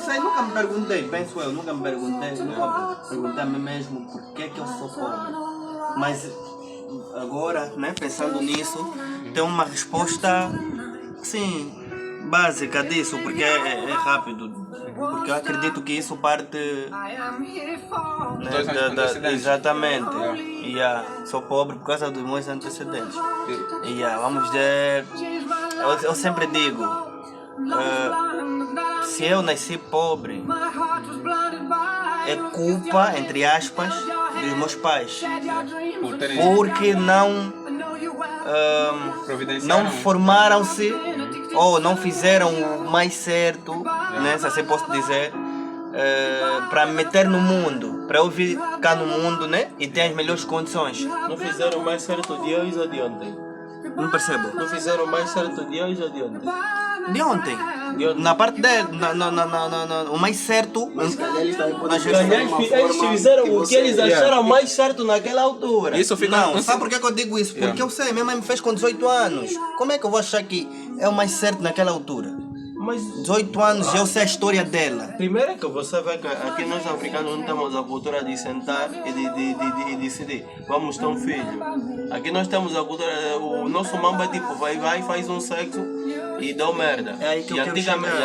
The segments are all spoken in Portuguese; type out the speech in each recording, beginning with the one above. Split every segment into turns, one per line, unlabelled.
sei, nunca me perguntei, penso eu, nunca me perguntei a mim mesmo por que eu sou pobre. Mas agora, né, pensando nisso, tem uma resposta, sim, básica disso, porque é rápido. Porque eu acredito que isso parte, né, exatamente. Sou pobre por causa dos meus antecedentes. Vamos dizer, eu sempre digo, se eu nasci pobre, é culpa, entre aspas, dos meus pais. Porque não formaram-se ou não fizeram o mais certo, né, se assim posso dizer, para me meter no mundo, para eu vir cá no mundo, né, e ter as melhores condições.
Não fizeram o mais certo de hoje ou de ontem?
Não percebo.
Não fizeram o mais certo de hoje ou de ontem?
De ontem. Na parte dele, o mais certo.
Eles fizeram o que eles acharam mais certo naquela altura.
Isso fica... Não, sabe por que eu digo isso? Porque eu sei, minha mãe me fez com 18 anos. Como é que eu vou achar que é o mais certo naquela altura? Mas 18 anos eu sei a história dela.
Primeiro é que você vê que aqui nós africanos não temos a cultura de sentar e de decidir. Vamos ter um filho. Aqui nós temos a cultura, o nosso mambo é tipo, vai, faz um sexo e deu merda.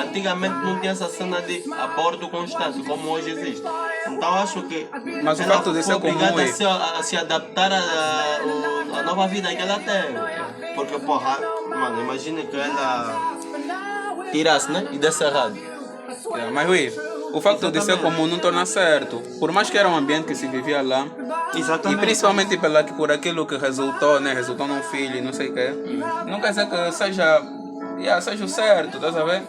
Antigamente não tinha essa cena de aborto constante, como hoje existe. Então acho que
mas o facto de ser comum
a se adaptar à nova vida que ela tem. Porque, porra, mano, imagina que ela tirasse, né? E desse errado.
Mas Rui, o facto de ser comum não torna certo. Por mais que era um ambiente que se vivia lá.
Exatamente.
E principalmente por aquilo que resultou, né? Resultou num filho, não sei o quê. Não quer dizer que seja o certo, estás a ver?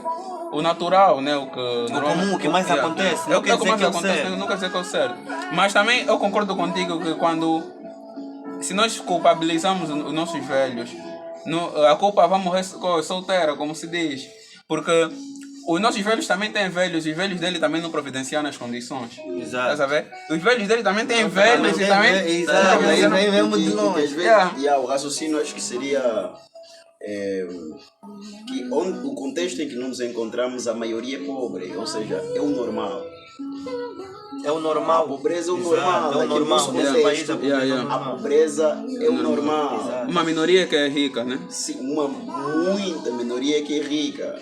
O natural, né? O
comum, o que mais acontece.
É o que mais acontece, não quer dizer que é o certo. Mas também eu concordo contigo que se nós culpabilizamos os nossos velhos, a culpa vai morrer solteira, como se diz. Porque os nossos velhos também têm velhos, e os velhos dele também não providenciaram as condições.
Exato.
Estás a ver? Os velhos dele também têm velhos e também.
Exato, vem mesmo de longe.
O raciocínio acho que seria que o contexto em que nos encontramos, a maioria é pobre, ou seja, é o normal.
É o normal.
A pobreza é o normal.
É o normal.
A pobreza é o normal.
Exato. Uma minoria que é rica, né?
Sim, muita minoria que é rica.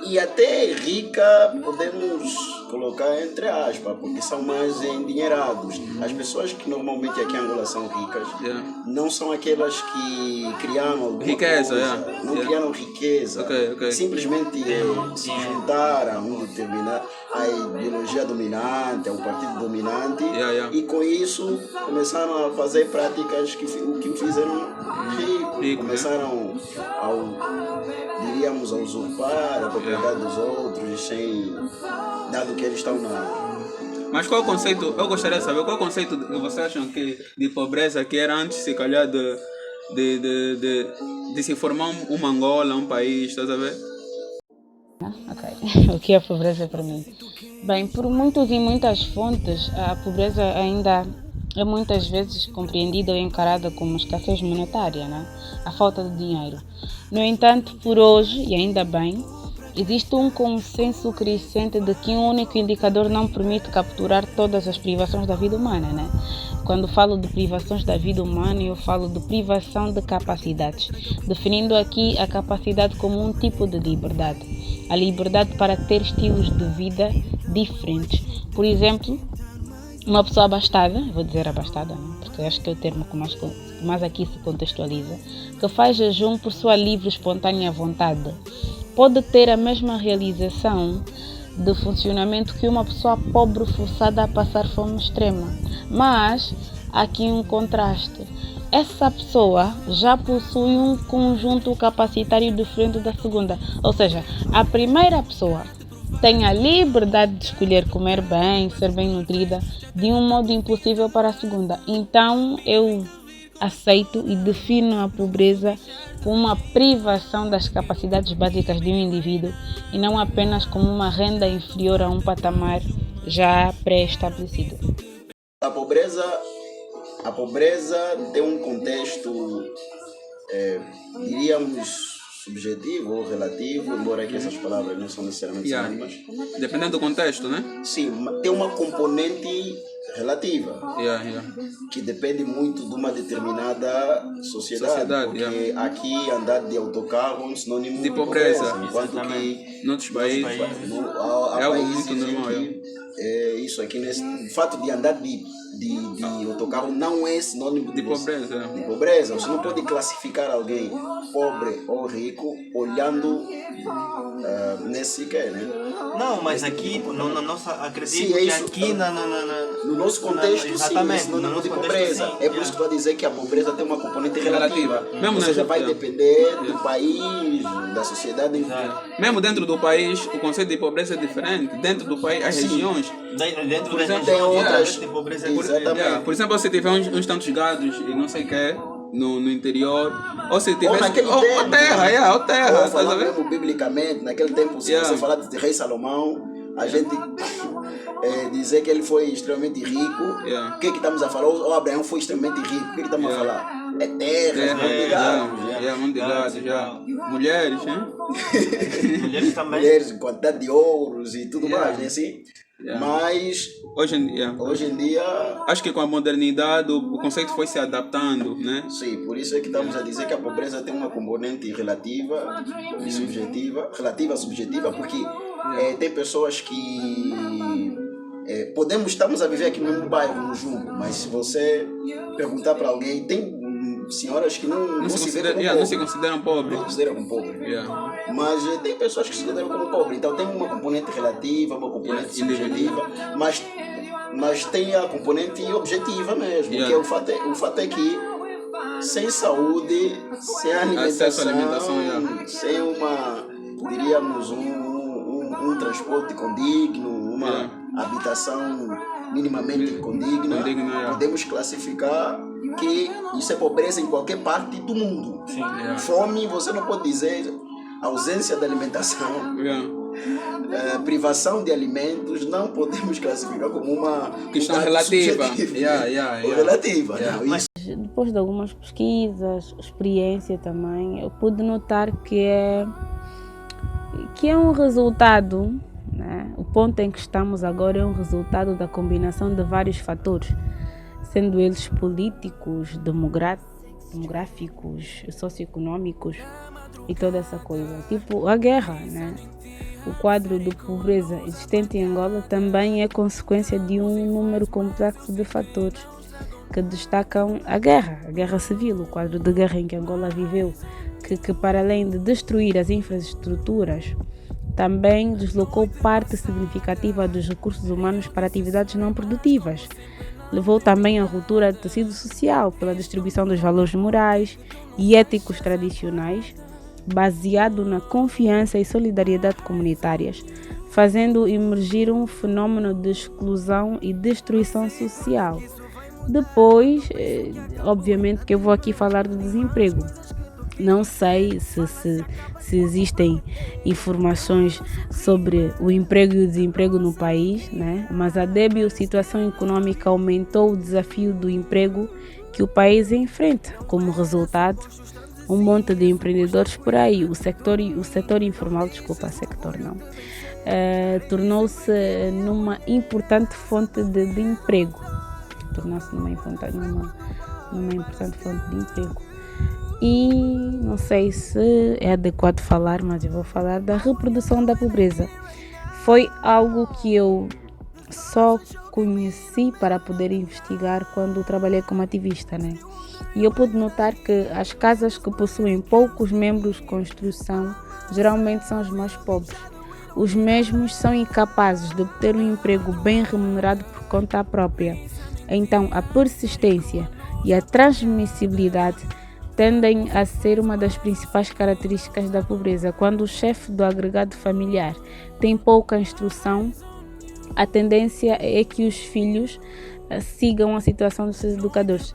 E até rica podemos colocar entre aspas, porque são mais endinheirados. As pessoas que normalmente aqui em Angola são ricas não são aquelas que criaram
riqueza,
coisa, não criaram riqueza.
Okay.
Simplesmente se juntaram a ideologia dominante, ao partido dominante, e com isso começaram a fazer práticas que o fizeram rico. Começaram diríamos, a usurpar a propriedade dos outros, dado que eles estão na...
Mas qual é o conceito, eu gostaria de saber, qual é o conceito que vocês acham que de pobreza que era antes, se calhar, de se formar uma Angola, um país, estás a ver?
Ok, o que é a pobreza para mim? Bem, por muitos e muitas fontes, a pobreza ainda é muitas vezes compreendida ou encarada como escassez monetária, né? A falta de dinheiro. No entanto, por hoje, e ainda bem, existe um consenso crescente de que um único indicador não permite capturar todas as privações da vida humana, né? Quando falo de privações da vida humana, eu falo de privação de capacidades, definindo aqui a capacidade como um tipo de liberdade. A liberdade para ter estilos de vida diferentes. Por exemplo, uma pessoa abastada, vou dizer abastada, né? Porque acho que é o termo que mais aqui se contextualiza, que faz jejum por sua livre e espontânea vontade, pode ter a mesma realização de funcionamento que uma pessoa pobre forçada a passar fome extrema. Mas há aqui um contraste. Essa pessoa já possui um conjunto capacitário diferente da segunda. Ou seja, a primeira pessoa tem a liberdade de escolher comer bem, ser bem nutrida, de um modo impossível para a segunda. Então eu aceito e defino a pobreza como uma privação das capacidades básicas de um indivíduo e não apenas como uma renda inferior a um patamar já pré-estabelecido.
A pobreza tem um contexto, diríamos, subjetivo ou relativo, embora que essas palavras não são necessariamente sinônimas.
Dependendo do contexto, né?
Sim, tem uma componente relativa, que depende muito de uma determinada sociedade, porque aqui andar de autocarro é um sinônimo
de pobreza,
enquanto que
noutros países
há
é algo
países
muito normal.
Isso aqui, o fato de andar de autocarro não é sinônimo de pobreza. Você não pode classificar alguém pobre ou rico olhando nesse que é, né?
Não, mas aqui, na nossa, acredito
sim,
que aqui
no nosso contexto,
exatamente,
sim, é sinônimo de pobreza.
Sim,
é por isso que eu estou a dizer que a pobreza tem uma componente relativa.
Mesmo
ou seja, vai depender do país, da sociedade.
Mesmo dentro do país, o conceito de pobreza é diferente. Dentro do país, as regiões.
Dentro
por
das
exemplo,
regiões,
tem outras
de pobreza
exatamente.
Por exemplo, se tiver uns tantos gados e não sei o que no interior, ou se tiver
naquele
ou
tempo,
terra,
ou
tá
falar
vendo?
mesmo biblicamente, naquele tempo, se você falar de rei Salomão, a gente dizer que ele foi extremamente rico, o que estamos a falar? O Abraão foi extremamente rico, o que estamos a falar? É terra,
mão de gado, mulheres, né?
Mulheres também.
Mulheres, quantidade de ouros e tudo mais, né? Assim? Mas
hoje em dia acho que com a modernidade o conceito foi se adaptando, né?
Sim, por isso é que estamos a dizer que a pobreza tem uma componente relativa e subjetiva, porque tem pessoas que estamos a viver aqui no mesmo bairro, no Jumbo, mas se você perguntar para alguém, tem senhoras que não se
consideram pobres.
Não consideram como pobres. Mas tem pessoas que se consideram como pobres. Então tem uma componente relativa, uma componente subjetiva, mas tem a componente objetiva mesmo. Porque o fato é que sem saúde, sem alimentação, sem diríamos, um transporte condigno, uma habitação minimamente condigna, podemos classificar que isso é pobreza em qualquer parte do mundo. Fome, você não pode dizer ausência de alimentação, privação de alimentos, não podemos classificar como uma
questão relativa.
Relativa.
Mas depois de algumas pesquisas, experiência também, eu pude notar que é um resultado, né? O ponto em que estamos agora é um resultado da combinação de vários fatores, sendo eles políticos, demográficos, socioeconômicos e toda essa coisa. Tipo a guerra, né? O quadro de pobreza existente em Angola também é consequência de um número complexo de fatores que destacam a guerra civil, o quadro de guerra em que Angola viveu, que para além de destruir as infraestruturas, também deslocou parte significativa dos recursos humanos para atividades não produtivas. Levou também à ruptura do tecido social pela distribuição dos valores morais e éticos tradicionais, baseado na confiança e solidariedade comunitárias, fazendo emergir um fenômeno de exclusão e destruição social. Depois, obviamente que eu vou aqui falar do desemprego. Não sei se existem informações sobre o emprego e o desemprego no país, né? Mas a débil situação econômica aumentou o desafio do emprego que o país enfrenta. Como resultado, um monte de empreendedores por aí, o setor informal, tornou-se numa importante fonte de emprego. Tornou-se numa importante fonte de emprego. E não sei se é adequado falar, mas eu vou falar da reprodução da pobreza. Foi algo que eu só conheci para poder investigar quando trabalhei como ativista, né? E eu pude notar que as casas que possuem poucos membros de construção geralmente são as mais pobres. Os mesmos são incapazes de obter um emprego bem remunerado por conta própria. Então, a persistência e a transmissibilidade tendem a ser uma das principais características da pobreza. Quando o chefe do agregado familiar tem pouca instrução, a tendência é que os filhos sigam a situação dos seus educadores.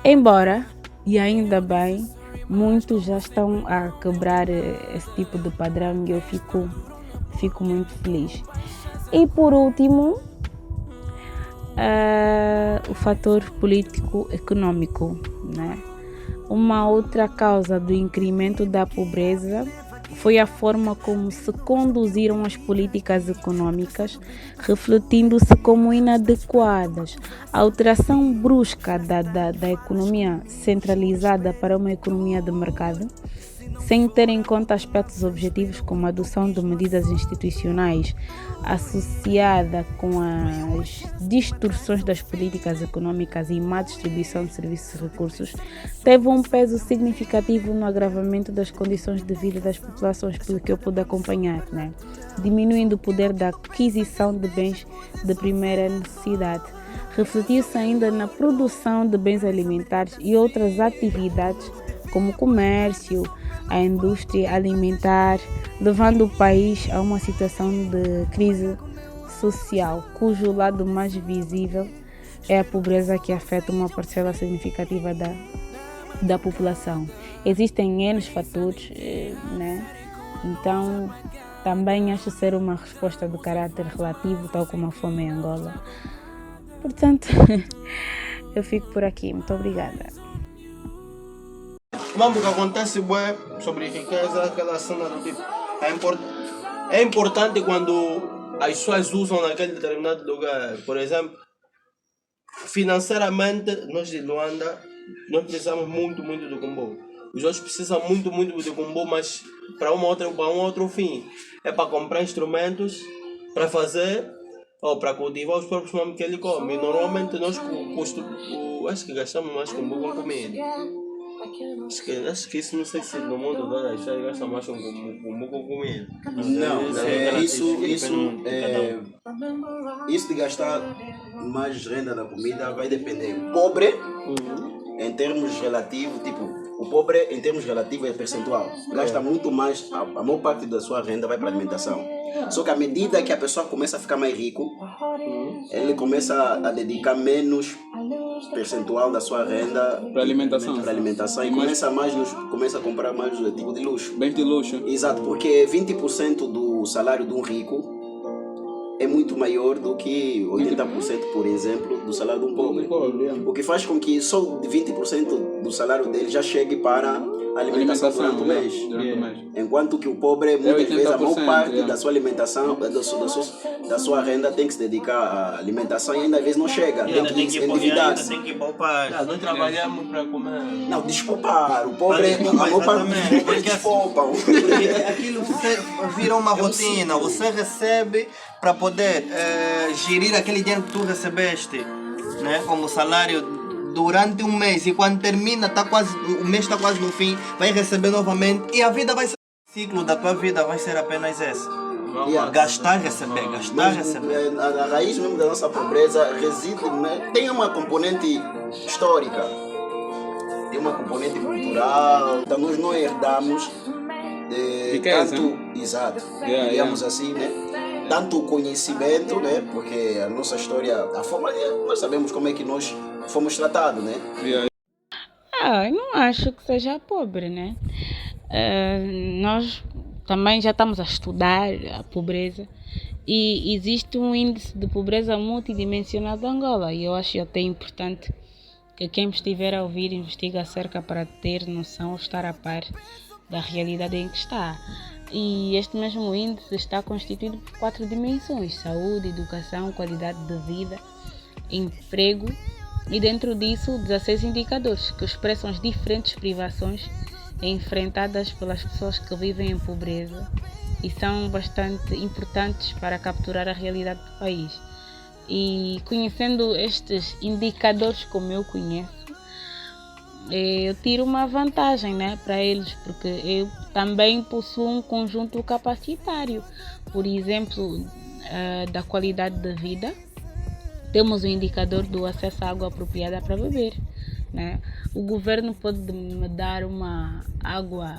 Embora, e ainda bem, muitos já estão a quebrar esse tipo de padrão e eu fico muito feliz. E por último, o fator político-econômico, né? Uma outra causa do incremento da pobreza foi a forma como se conduziram as políticas econômicas, refletindo-se como inadequadas. A alteração brusca da economia centralizada para uma economia de mercado, sem ter em conta aspectos objetivos como a adoção de medidas institucionais associada com as distorções das políticas econômicas e má distribuição de serviços e recursos, teve um peso significativo no agravamento das condições de vida das populações, pelo que eu pude acompanhar, né? Diminuindo o poder da aquisição de bens de primeira necessidade. Refletiu-se ainda na produção de bens alimentares e outras atividades como o comércio, a indústria alimentar, levando o país a uma situação de crise social, cujo lado mais visível é a pobreza, que afeta uma parcela significativa da população. Existem N fatores, né? Então também acho ser uma resposta de caráter relativo, tal como a fome em Angola. Portanto, eu fico por aqui. Muito obrigada.
Mambo que acontece bué sobre riqueza, aquela cena do tipo. É importante quando as pessoas usam naquele determinado lugar. Por exemplo, financeiramente, nós de Luanda, nós precisamos muito do combo. Os outros precisam muito do combo, mas para um outro fim. É para comprar instrumentos, para fazer, ou para cultivar os próprios mamos que ele come. Normalmente nós acho que gastamos mais combo com comida. Acho que isso, não sei se no mundo todo as pessoas gastam mais com comida.
Não, isso de gastar mais renda na comida vai depender. O pobre, em termos relativos, tipo, o pobre em termos relativos é percentual. Gasta muito mais, a maior parte da sua renda vai para alimentação. Só que à medida que a pessoa começa a ficar mais rico, ele começa a dedicar menos percentual da sua renda
para alimentação
e começa a comprar mais tipo de luxo.
Bem de luxo.
Exato, porque 20% do salário de um rico é muito maior do que 80%, por exemplo, do salário de um pobre. O que faz com que só 20% do salário dele já chegue para a alimentação durante o mês. Enquanto que o pobre, muitas vezes, a maior parte da sua alimentação, da sua renda tem que se dedicar à alimentação e ainda às vezes não chega. Tem que endividar-se.
Tem que poupar.
Nós trabalhamos para comer.
Não, despoupar. O pobre, a maior parte dos pobres despoupam.
Aquilo vira uma rotina. Você recebe para poder gerir aquele dinheiro que tu recebeste, né, como salário durante um mês, e quando termina, o mês está quase no fim, vai receber novamente, e a vida vai ser, o ciclo da tua vida vai ser apenas esse. Gastar, receber, gastar, receber.
A raiz mesmo da nossa pobreza reside, né, tem uma componente histórica, tem uma componente cultural, então nós não herdamos tanto, exato, digamos assim, né? Tanto conhecimento, né? Porque a nossa história, a forma de nós sabemos como é que nós fomos tratados, né?
Eu não acho que seja pobre, né? Nós também já estamos a estudar a pobreza e existe um índice de pobreza multidimensional em Angola, e eu acho até importante que quem estiver a ouvir investigue acerca para ter noção ou estar a par da realidade em que está. E este mesmo índice está constituído por 4 dimensões: saúde, educação, qualidade de vida, emprego, e dentro disso 16 indicadores que expressam as diferentes privações enfrentadas pelas pessoas que vivem em pobreza e são bastante importantes para capturar a realidade do país. E conhecendo estes indicadores como eu conheço, eu tiro uma vantagem, né, para eles, porque eu também possuo um conjunto capacitário. Por exemplo, da qualidade de vida, temos o indicador do acesso à água apropriada para beber, né? O governo pode me dar uma água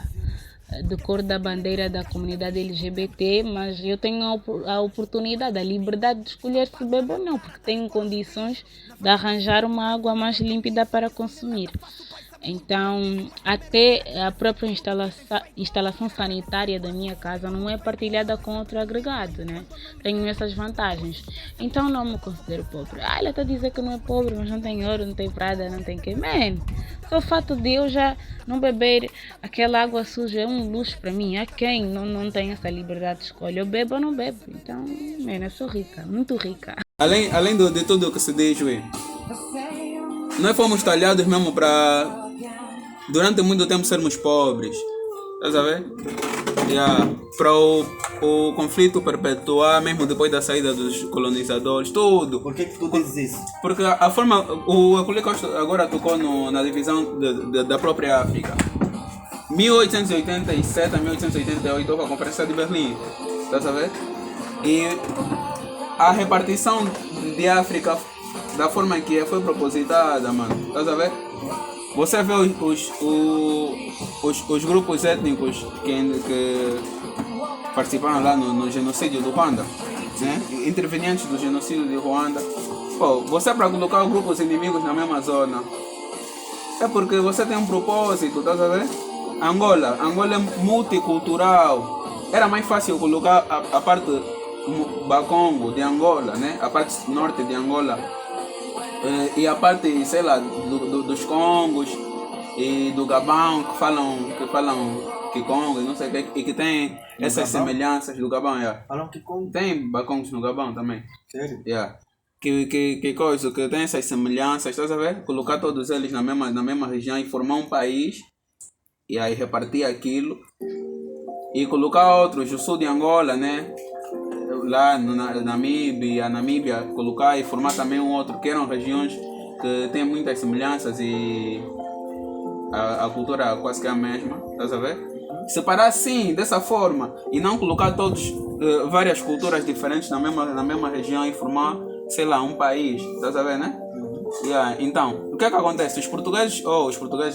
de cor da bandeira da comunidade LGBT, mas eu tenho a oportunidade, a liberdade de escolher se bebo ou não, porque tenho condições de arranjar uma água mais límpida para consumir. Então, até a própria instalação sanitária da minha casa não é partilhada com outro agregado, né? Tenho essas vantagens. Então, não me considero pobre. Ela está a dizer que não é pobre, mas não tem ouro, não tem prada, não tem que. Man, só o fato de eu já não beber aquela água suja é um luxo para mim. Há quem não tem essa liberdade de escolha. Eu bebo ou não bebo. Então, man, eu sou rica, muito rica.
Além de tudo o que se diz, nós fomos talhados mesmo para durante muito tempo sermos pobres. Estás a ver? Para o conflito perpetuar, mesmo depois da saída dos colonizadores, tudo.
Por que tu dizes isso?
Porque a forma. O Acolhe Costa agora tocou na divisão da própria África. 1887 a 1888 houve a Conferência de Berlim. Estás a ver? E a repartição de África da forma que foi propositada, mano. Estás a ver? Você vê os grupos étnicos que participaram lá no genocídio do Ruanda, né? Intervenientes do genocídio de Ruanda. Pô, você para colocar os grupos inimigos na mesma zona é porque você tem um propósito, tá a ver? Angola é multicultural. Era mais fácil colocar a parte Bakongo de Angola, né? A parte norte de Angola. E a parte, sei lá, dos Congos e do Gabão que falam Kikongo e não sei o que, e que tem essas semelhanças do Gabão,
Falam Kikongo?
Tem Bakongos no Gabão também.
Sério?
Que coisa, que tem essas semelhanças, estás a ver? Colocar todos eles na mesma região e formar um país e aí repartir aquilo e colocar outros, o sul de Angola, né? Lá na Namíbia, colocar e formar também um outro, que eram regiões que têm muitas semelhanças e a cultura quase que é a mesma, estás a ver? Separar assim, dessa forma, e não colocar todos várias culturas diferentes na mesma região e formar, sei lá, um país, estás a ver, né? Então, o que é que acontece? Os portugueses,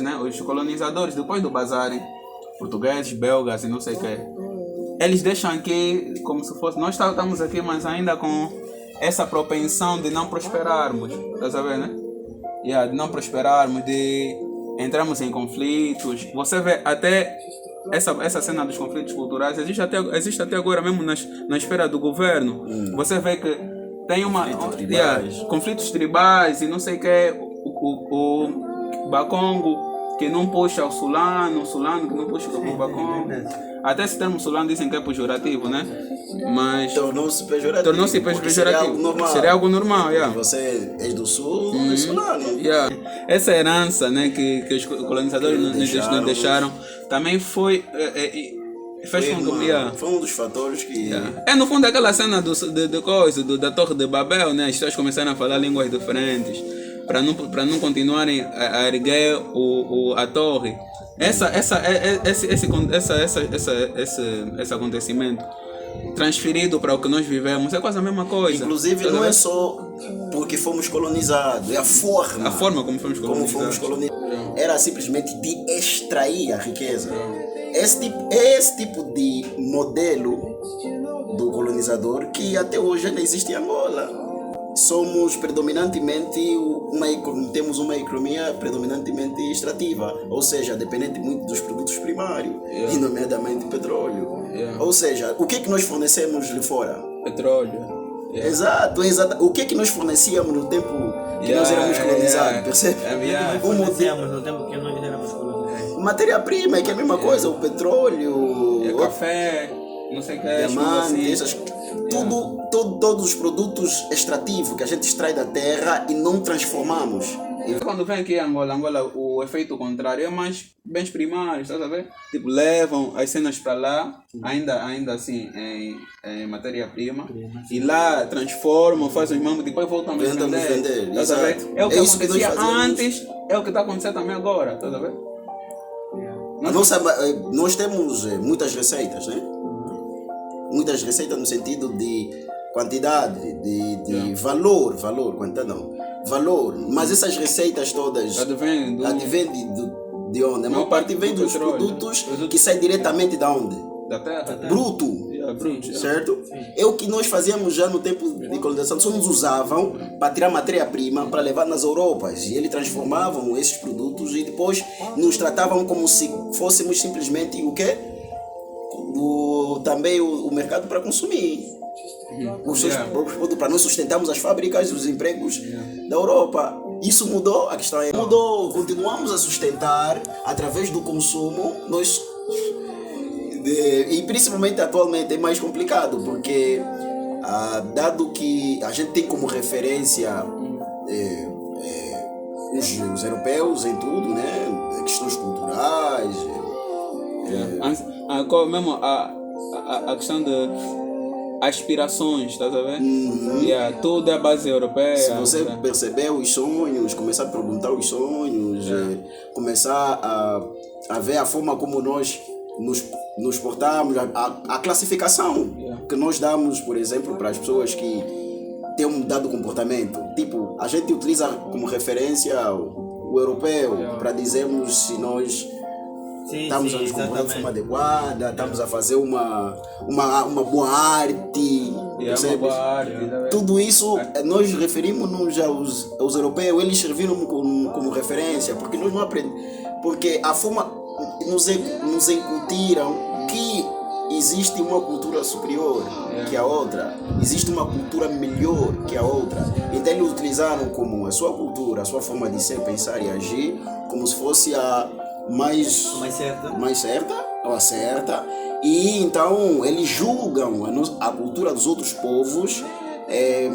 né? Os colonizadores, depois do bazarem, portugueses, belgas e não sei o que, eles deixam aqui como se fosse. Nós estamos aqui, mas ainda com essa propensão de não prosperarmos. Estás a ver, né? De não prosperarmos, de entrarmos em conflitos. Você vê até essa cena dos conflitos culturais, existe até agora mesmo na esfera do governo. Você vê que tem conflitos tribais e não sei o que. O Bakongo que não puxa o Sulano que não puxa o Bakongo. Até esse termo Sulano dizem que é pejorativo, né? Mas
tornou-se pejorativo.
Seria algo normal,
Você é do Sul, é Sulano.
Essa herança, né, que os colonizadores nos deixaram também foi fez com que
foi um dos fatores que
no fundo aquela cena da Torre de Babel, né? As pessoas começaram a falar línguas diferentes para não continuarem a erguer a torre. Esse acontecimento transferido para o que nós vivemos é quase a mesma coisa.
Inclusive não é só porque fomos colonizados, é a forma
como fomos colonizados.
Era simplesmente de extrair a riqueza. Esse tipo de modelo do colonizador que até hoje ainda existe em Angola. Somos predominantemente temos uma economia predominantemente extrativa, ou seja, dependente muito dos produtos primários, e nomeadamente petróleo. Ou seja, o que nós fornecemos de fora?
Petróleo.
Exato. O que nós fornecíamos no tempo que nós éramos colonizados, percebe?
Fornecíamos no tempo que nós éramos colonizados.
Matéria-prima, que é a mesma coisa, o petróleo,
café, não sei o que,
diamante, todos os produtos extrativos que a gente extrai da terra e não transformamos.
Quando vem aqui em Angola, o efeito contrário é mais bens primários, estás a ver? Tipo, levam as cenas para lá, ainda assim, em matéria-prima, e lá transformam, fazem os mesmos, depois voltam a vender. Estás a ver? É o que acontecia antes, é o que está acontecendo também agora, estás a ver?
Nós temos muitas receitas, né? Muitas receitas no sentido de quantidade, de valor, quantidade não, valor, mas essas receitas todas advêm de onde? A maior parte vem dos produtos que saem diretamente da onde?
Da terra.
Bruto.
brutos.
certo? É o que nós fazíamos já no tempo de colonização, só nos usavam para tirar matéria-prima para levar nas Europas e eles transformavam esses produtos e depois nos tratavam como se fôssemos simplesmente o quê? Também o mercado para consumir. Os seus próprios produtos, para nós sustentarmos as fábricas e os empregos da Europa. Isso mudou, a questão é mudou, continuamos a sustentar através do consumo, e principalmente atualmente é mais complicado, porque dado que a gente tem como referência os europeus em tudo, né? Questões culturais.
Mesmo a questão de aspirações, estás a ver? Tudo é a base europeia.
Se você perceber os sonhos, começar a perguntar os sonhos, começar a ver a forma como nós nos portamos, a classificação que nós damos, por exemplo, para as pessoas que têm um dado comportamento. Tipo, a gente utiliza como referência o europeu para dizermos se nós estamos a nos comportar de forma adequada, estamos a fazer uma boa arte.
Uma boa arte.
Tudo isso nós referimos-nos aos europeus, eles serviram como referência, porque nós não aprendemos. Porque a forma nos incutiram que existe uma cultura superior que a outra, existe uma cultura melhor que a outra. Então eles utilizaram como a sua cultura, a sua forma de ser, pensar e agir, como se fosse a mais certa ou a certa, e então eles julgam a cultura dos outros povos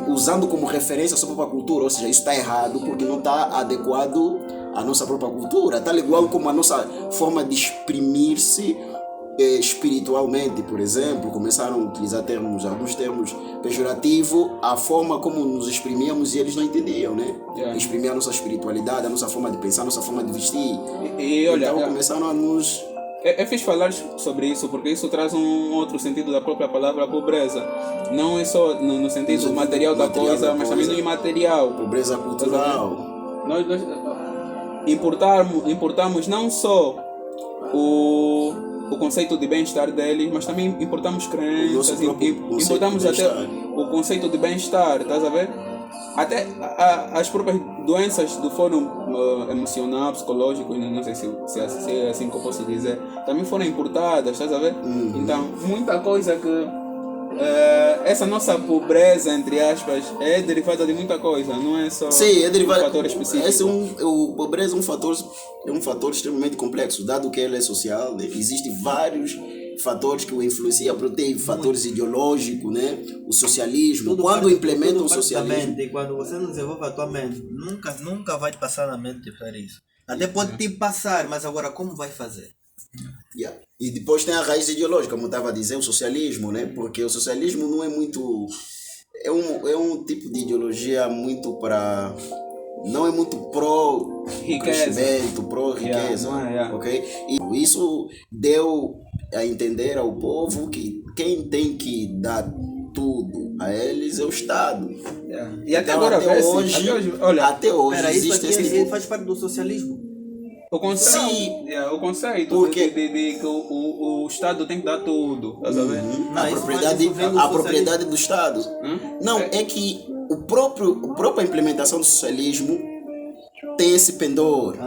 usando como referência a sua própria cultura, ou seja, isso está errado porque não está adequado à nossa própria cultura, tal igual como a nossa forma de exprimir-se espiritualmente, por exemplo, começaram a utilizar alguns termos pejorativos, a forma como nos exprimíamos e eles não entendiam, né? Exprimir a nossa espiritualidade, a nossa forma de pensar, a nossa forma de vestir. Então começaram a nos...
É fixe falar sobre isso, porque isso traz um outro sentido da própria palavra pobreza. Não é só no sentido material da coisa, mas também no imaterial.
Pobreza cultural.
Nós importamos não só o conceito de bem-estar deles, mas também importamos crenças, importamos até o conceito de bem-estar, estás a ver? Até as próprias doenças do fórum emocional, psicológico, não sei se é assim que eu posso dizer, também foram importadas, estás a ver? Então, muita coisa que essa nossa pobreza, entre aspas, é derivada de muita coisa, não é só um fator específico.
O pobreza é um fator extremamente complexo, dado que ele é social, né? Existem vários fatores que o influenciam, tem fatores ideológicos, né? O socialismo, quando implementam o socialismo.
E quando você não desenvolve a tua mente, nunca vai te passar na mente de fazer isso. Até pode te passar, mas agora como vai fazer?
E depois tem a raiz ideológica, como eu estava a dizer, o socialismo, né? Porque o socialismo não é muito... É um tipo de ideologia muito para... Não é muito pró-crescimento, pró-riqueza, ok? E isso deu a entender ao povo que quem tem que dar tudo a eles é o Estado.
E até agora,
até hoje existe esse tipo...
Ele faz parte do socialismo.
O conceito
porque
de que o Estado tem que dar tudo, tá sabendo?
A propriedade do Estado. Não, é que a própria implementação do socialismo tem esse pendor,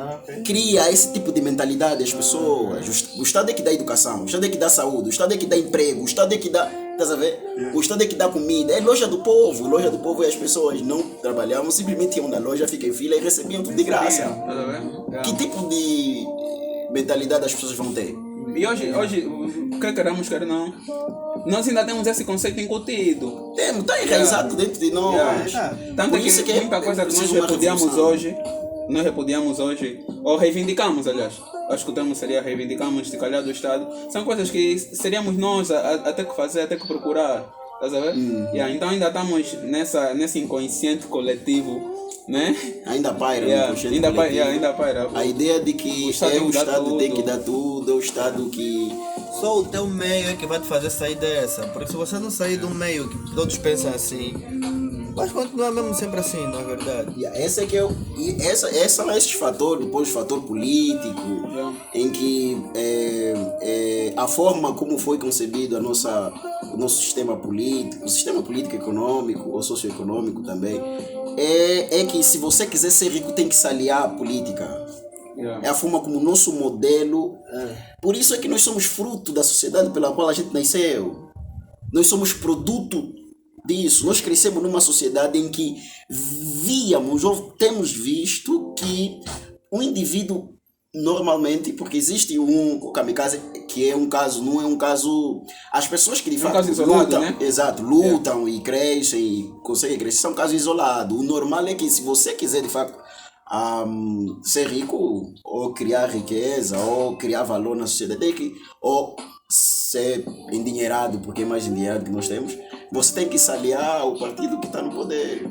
cria esse tipo de mentalidade às pessoas. O Estado é que dá educação, o Estado é que dá saúde, o Estado é que dá emprego, o Estado é que dá... Estás a ver? O Estado é que dá comida, é loja do povo e as pessoas não trabalhavam, simplesmente iam na loja, ficam em fila e recebiam tudo de graça. Que tipo de mentalidade as pessoas vão ter?
E hoje quer queramos, quer não, nós ainda temos esse conceito incutido.
Está enraizado dentro de nós.
Tanto que muita coisa que nós repudiamos hoje, ou reivindicamos, aliás, acho que o termo seria reivindicamos, se calhar, do Estado, são coisas que seríamos nós a ter que fazer, a ter que procurar, estás a ver? Então ainda estamos nesse inconsciente coletivo, né?
Ainda paira no inconsciente coletivo.
Ainda paira.
A ideia de que o Estado tem que dar tudo, é o Estado que...
Só o teu meio é que vai te fazer sair dessa, porque se você não sair do meio que todos pensam assim, vai continuar mesmo sempre assim, na verdade.
Essa é esse fator, depois o fator político, em que a forma como foi concebido a nossa o nosso sistema político, o sistema político econômico ou socioeconômico também, é que se você quiser ser rico tem que se aliar à política. É a forma como o nosso modelo... Por isso é que nós somos fruto da sociedade pela qual a gente nasceu. Nós somos produto disso. Nós crescemos numa sociedade em que víamos ou temos visto que o indivíduo normalmente, porque existe o kamikaze, que é um caso, não é um caso... As pessoas que de fato
caso isolado,
lutam,
né?
exato, lutam e crescem e conseguem crescer, são casos isolados. O normal é que se você quiser de fato ser rico ou criar riqueza ou criar valor na sociedade, tem que, ou ser endinheirado, porque é mais endinheirado que nós temos, você tem que se aliar ao partido que está no poder.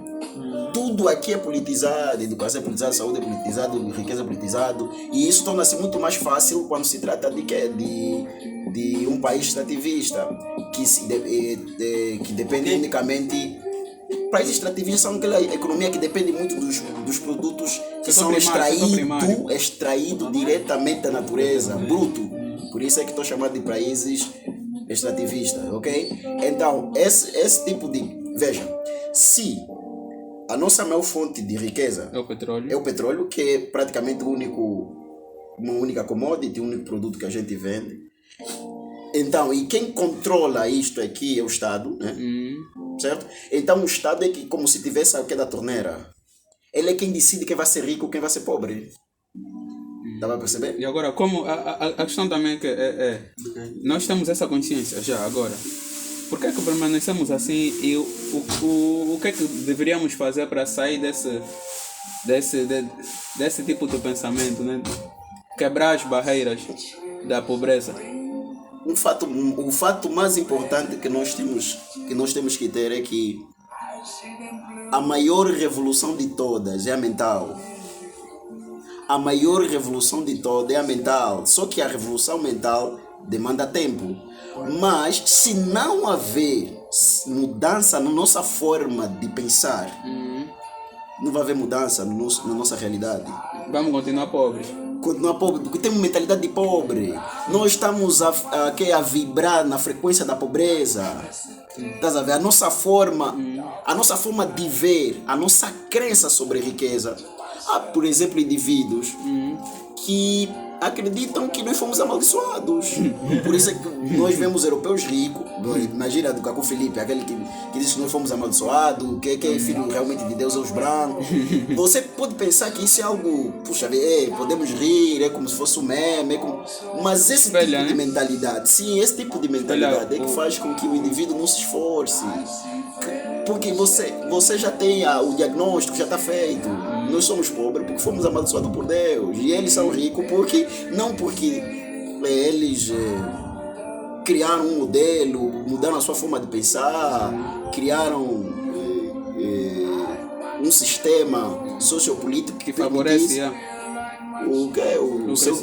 Tudo aqui é politizado, educação é politizada, saúde é politizada, riqueza é politizado, e isso torna-se muito mais fácil quando se trata de um país extrativista que depende unicamente. Países extrativistas são aquela economia que depende muito dos produtos que são extraídos diretamente da natureza, bruto. Por isso é que estou chamando de países extrativistas, ok? Então, esse tipo de... Veja, se a nossa maior fonte de riqueza
É o
petróleo, que é praticamente uma única commodity, o único produto que a gente vende. Então, e quem controla isto aqui é o Estado, né? Certo? Então o Estado é que, como se tivesse o que da torneira, ele é quem decide quem vai ser rico, quem vai ser pobre. Dá para perceber?
E agora, como a questão também é nós temos essa consciência já agora. Por que é que permanecemos assim e o que é que deveríamos fazer para sair desse tipo de pensamento, né? Quebrar as barreiras da pobreza.
O fato mais importante que nós temos que ter é que a maior revolução de todas é a mental. A maior revolução de todas é a mental. Só que a revolução mental demanda tempo. Mas se não haver mudança na nossa forma de pensar, não vai haver mudança na nossa realidade.
Vamos continuar pobres.
Continuar pobre, porque temos mentalidade de pobre. Nós estamos a vibrar na frequência da pobreza. Estás a ver? A nossa forma de ver, a nossa crença sobre riqueza. Há, por exemplo, indivíduos que acreditam que nós fomos amaldiçoados. Por isso é que nós vemos europeus ricos. Imagina do Caco Felipe, aquele que diz que nós fomos amaldiçoados, que é filho realmente de Deus, é os brancos. Você pode pensar que isso é algo, puxa, podemos rir, é como se fosse um meme, mas esse tipo de mentalidade, sim, esse tipo de mentalidade é que faz com que o indivíduo não se esforce. Porque você já tem o diagnóstico, já está feito. Nós somos pobres porque fomos amaldiçoados por Deus. E eles são ricos porque eles criaram um modelo, mudaram a sua forma de pensar, criaram um sistema sociopolítico
que favorece
o seu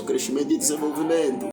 crescimento e desenvolvimento.